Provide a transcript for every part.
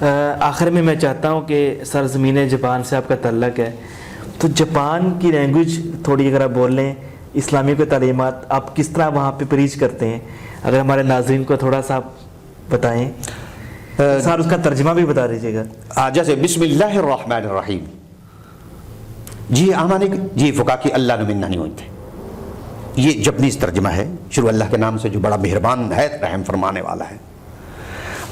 آخر میں میں چاہتا ہوں کہ سرزمین جاپان سے آپ کا تعلق ہے، تو جاپان کی لینگویج تھوڑی اگر آپ بول لیں، اسلامی کو تعلیمات آپ کس طرح وہاں پہ پریچ کرتے ہیں، اگر ہمارے ناظرین کو تھوڑا سا بتائیں، سر اس کا ترجمہ بھی بتا دیجیے گا۔ جیسے بسم اللہ الرحمن الرحیم، جی آمانے جی فقاکی اللہ نمینہ نہیں ہوتے، یہ جپنیز ترجمہ ہے، شروع اللہ کے نام سے جو بڑا مہربان ہے، رحم فرمانے والا ہے۔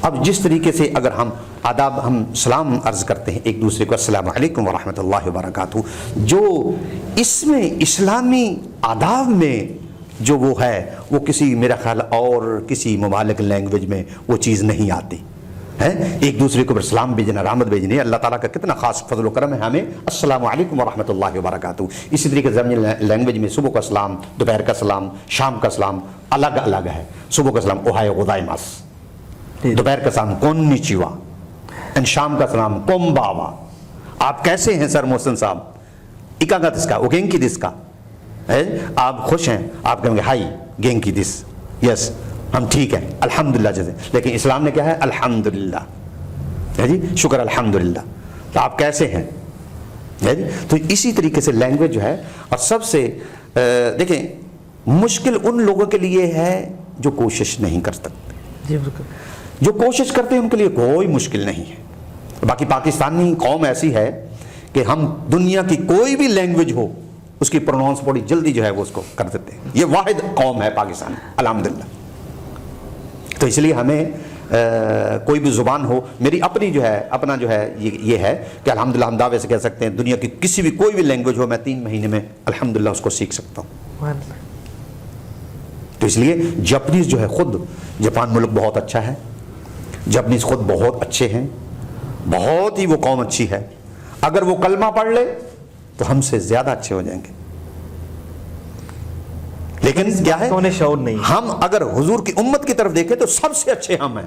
اب جس طریقے سے اگر ہم آداب، ہم سلام عرض کرتے ہیں ایک دوسرے کو، السلام علیکم ورحمۃ اللہ وبرکاتہ، جو اس میں اسلامی آداب میں جو وہ ہے، وہ کسی میرا خیال اور کسی ممالک لینگویج میں وہ چیز نہیں آتی ہے۔ ایک دوسرے کو سلام بھیجنا، رحمت بھیجنی، اللہ تعالیٰ کا کتنا خاص فضل و کرم ہے، ہمیں السلام علیکم ورحمۃ اللہ وبرکاتہ۔ اسی طریقے سے لینگویج میں صبح کا سلام، دوپہر کا سلام، شام کا سلام الگ الگ ہے۔ صبح کا سلام اوہایو گوزائیماس، دوپہر کا سلام کوننیچیوا، شام کا سلام کومباوا۔ آپ کیسے ہیں سر محسن صاحب؟ اکاگا دس کا، اوگینکی دس کا، آپ خوش ہیں؟ آپ کہیں گے ہائی گینکی دس، یس ہم ٹھیک ہیں الحمدللہ جیسے۔ لیکن اسلام نے کیا ہے؟ الحمدللہ ہے جی، شکر الحمدللہ۔ تو آپ کیسے ہیں ہے جی؟ تو اسی طریقے سے لینگویج جو ہے، اور سب سے دیکھیں مشکل ان لوگوں کے لیے ہے جو کوشش نہیں کر سکتے، جی بالکل۔ جو کوشش کرتے ہیں ان کے لیے کوئی مشکل نہیں ہے۔ باقی پاکستانی قوم ایسی ہے کہ ہم دنیا کی کوئی بھی لینگویج ہو اس کی پروناؤنس بڑی جلدی جو ہے وہ اس کو کر دیتے ہیں، یہ واحد قوم ہے پاکستان الحمدللہ۔ تو اس لیے ہمیں کوئی بھی زبان ہو، میری اپنی جو ہے، اپنا جو ہے یہ ہے کہ الحمدللہ ہم دعوے سے کہہ سکتے ہیں دنیا کی کسی بھی کوئی بھی لینگویج ہو، میں 3 مہینے میں الحمدللہ اس کو سیکھ سکتا ہوں۔ تو اس لیے جاپنیز جو ہے، خود جاپان ملک بہت اچھا ہے، جاپنیز خود بہت اچھے ہیں، بہت ہی وہ قوم اچھی ہے، اگر وہ کلمہ پڑھ لے تو ہم سے زیادہ اچھے ہو جائیں گے۔ لیکن کیا ہے، شعور نہیں، ہم اگر حضور کی امت کی طرف دیکھیں تو سب سے اچھے ہم ہیں۔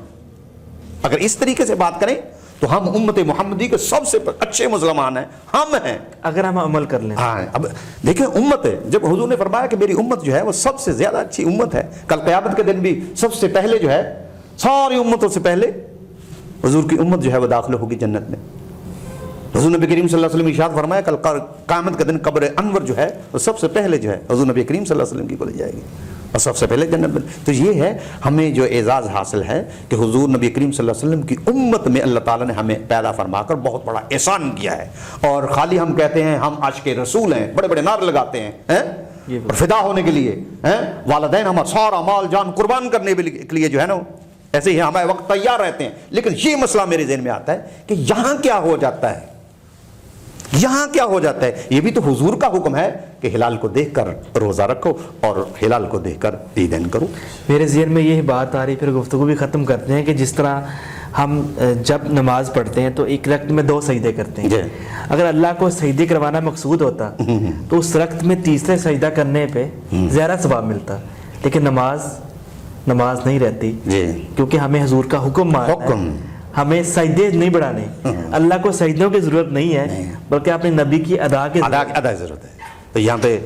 اگر اس طریقے سے بات کریں تو ہم امت محمدی کے سب سے اچھے مسلمان ہیں، ہم ہیں اگر ہم عمل کر لیں۔ ہاں اب دیکھیں امت ہے، جب حضور نے فرمایا کہ میری امت جو ہے وہ سب سے زیادہ اچھی امت ہے، کل قیامت کے دن بھی سب سے پہلے جو ہے، ساری امتوں سے پہلے حضور کی امت جو ہے وہ داخل ہوگی جنت میں۔ حضور نبی کریم صلی اللہ علیہ وسلم ارشاد فرمایا کل قیامت کے دن قبر انور جو ہے وہ سب سے پہلے جو ہے حضور نبی کریم صلی اللہ علیہ وسلم کی کو لے جائے گی اور سب سے پہلے جنت میں۔ تو یہ ہے ہمیں جو اعزاز حاصل ہے کہ حضور نبی کریم صلی اللہ علیہ وسلم کی امت میں اللہ تعالیٰ نے ہمیں پیدا فرما کر بہت بڑا احسان کیا ہے۔ اور خالی ہم کہتے ہیں ہم عاشق رسول ہیں، بڑے بڑے نعرے لگاتے ہیں اور فدا ہونے کے لیے، والدین ہمارا سارا مال جان قربان کرنے کے لیے جو ہے نا، ایسے ہی ہمارے وقت تیار رہتے ہیں۔ لیکن یہ مسئلہ میرے ذہن میں آتا ہے کہ یہاں کیا ہو جاتا ہے، یہاں کیا ہو جاتا ہے؟ یہ بھی تو حضور کا حکم ہے کہ ہلال کو دیکھ کر روزہ رکھو اور ہلال کو دیکھ کر عیدین کرو۔ میرے ذہن میں یہی بات آ رہی، پھر گفتگو بھی ختم کرتے ہیں، کہ جس طرح ہم جب نماز پڑھتے ہیں تو ایک رکعت میں 2 سجدے کرتے ہیں، اگر اللہ کو سجدے کروانا مقصود ہوتا تو اس رکعت میں تیسرے سجدہ کرنے پہ زیادہ ثواب ملتا، لیکن نماز نہیں رہتی، کیونکہ ہمیں حضور کا حکم ماننا ہے، ہمیں سجدے نہیں بڑھانے، اللہ کو سجدوں کی ضرورت نہیں ہے بلکہ اپنے نبی کی ادا کی ضرورت ہے۔ تو یہاں پہ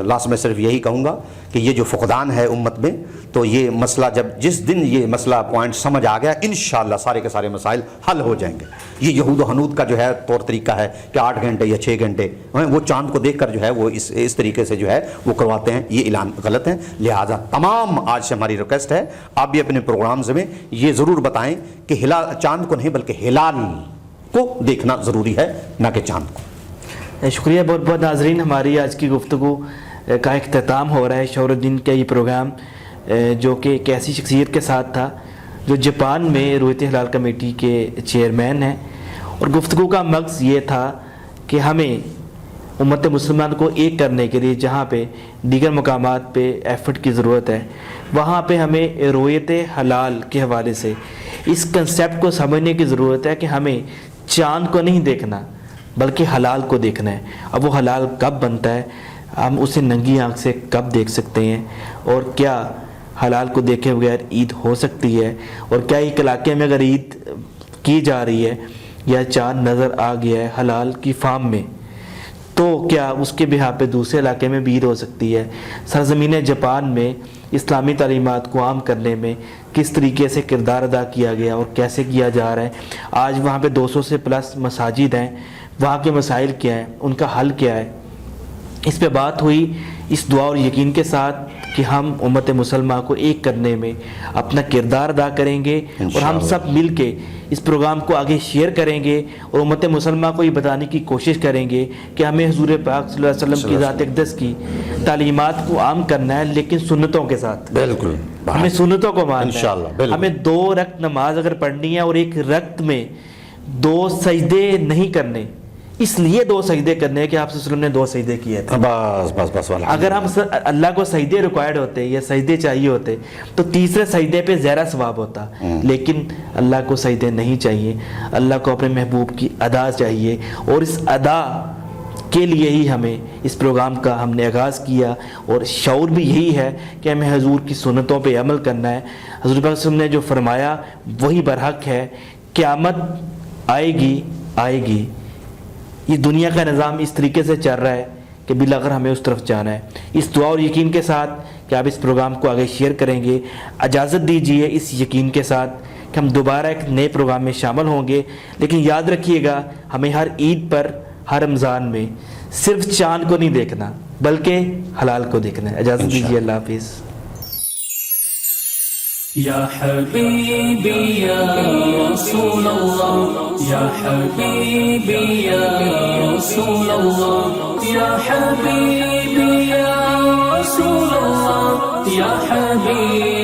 لاسٹ میں صرف یہی کہوں گا کہ یہ جو فقدان ہے امت میں، تو یہ مسئلہ جس دن یہ مسئلہ پوائنٹ سمجھ آ گیا، انشاءاللہ سارے کے سارے مسائل حل ہو جائیں گے۔ یہ یہود و حنود کا جو ہے طور طریقہ ہے کہ 8 گھنٹے یا 6 گھنٹے وہ چاند کو دیکھ کر جو ہے وہ اس طریقے سے جو ہے وہ کرواتے ہیں، یہ اعلان غلط ہے۔ لہٰذا تمام آج سے ہماری ریکویسٹ ہے، آپ بھی اپنے پروگرامز میں یہ ضرور بتائیں کہ چاند کو نہیں بلکہ ہلال کو دیکھنا ضروری ہے، نہ کہ چاند کو۔ شکریہ بہت بہت ناظرین، ہماری آج کی گفتگو کا اختتام ہو رہا ہے۔ شعور الدین کا یہ پروگرام جو کہ ایک ایسی شخصیت کے ساتھ تھا جو جاپان میں رویت ہلال کمیٹی کے چیئرمین ہیں، اور گفتگو کا مقصد یہ تھا کہ ہمیں امت مسلمان کو ایک کرنے کے لیے جہاں پہ دیگر مقامات پہ ایفرٹ کی ضرورت ہے، وہاں پہ ہمیں رویت حلال کے حوالے سے اس کنسیپٹ کو سمجھنے کی ضرورت ہے کہ ہمیں چاند کو نہیں دیکھنا بلکہ حلال کو دیکھنا ہے۔ اب وہ حلال کب بنتا ہے، ہم اسے ننگی آنکھ سے کب دیکھ سکتے ہیں، اور کیا حلال کو دیکھے بغیر عید ہو سکتی ہے، اور کیا ایک علاقے میں اگر عید کی جا رہی ہے یا چاند نظر آ گیا ہے حلال کی فارم میں، تو کیا اس کے بہا پہ دوسرے علاقے میں بھی عید ہو سکتی ہے۔ سرزمین جاپان میں اسلامی تعلیمات کو عام کرنے میں کس طریقے سے کردار ادا کیا گیا اور کیسے کیا جا رہا ہے. آج وہاں پہ 200 سے پلس مساجد ہیں, وہاں کے مسائل کیا ہیں, ان کا حل کیا ہے, اس پہ بات ہوئی. اس دعا اور یقین کے ساتھ کہ ہم امت مسلمہ کو ایک کرنے میں اپنا کردار ادا کریں گے اور ہم سب مل کے اس پروگرام کو آگے شیئر کریں گے اور امت مسلمہ کو یہ بتانے کی کوشش کریں گے کہ ہمیں حضور پاک صلی اللہ علیہ وسلم کی ذات اقدس کی تعلیمات کو عام کرنا ہے, لیکن سنتوں کے ساتھ. بالکل ہمیں سنتوں کو ماننا انشاءاللہ. ہے. ہمیں 2 رکعت نماز اگر پڑھنی ہے اور ایک رکعت میں 2 سجدے نہیں کرنے, اس لیے 2 سجدے کرنے ہیں کہ آپ صلی اللہ علیہ وسلم نے 2 سجدے کیے تھے. بس اگر ہم اللہ کو سجدے ریکوائرڈ ہوتے یا سجدے چاہیے ہوتے تو تیسرے سجدے پہ زیادہ ثواب ہوتا, لیکن اللہ کو سجدے نہیں چاہیے. اللہ کو اپنے محبوب کی ادا چاہیے, اور اس ادا کے لیے ہی ہمیں اس پروگرام کا ہم نے آغاز کیا, اور شعور بھی یہی ہے کہ ہمیں حضور کی سنتوں پہ عمل کرنا ہے. حضور پاک صلی اللہ علیہ وسلم نے جو فرمایا وہی برحق ہے. قیامت آئے گی. یہ دنیا کا نظام اس طریقے سے چل رہا ہے کہ بالآخر ہمیں اس طرف جانا ہے. اس دعا اور یقین کے ساتھ کہ آپ اس پروگرام کو آگے شیئر کریں گے, اجازت دیجیے اس یقین کے ساتھ کہ ہم دوبارہ ایک نئے پروگرام میں شامل ہوں گے. لیکن یاد رکھیے گا, ہمیں ہر عید پر, ہر رمضان میں صرف چاند کو نہیں دیکھنا بلکہ حلال کو دیکھنا ہے. اجازت دیجیے, اللہ حافظ. یا حبیبی یا رسول اللہ, یا حبیبی یا رسول اللہ, یا حبیبی یا رسول اللہ, یا حبیبی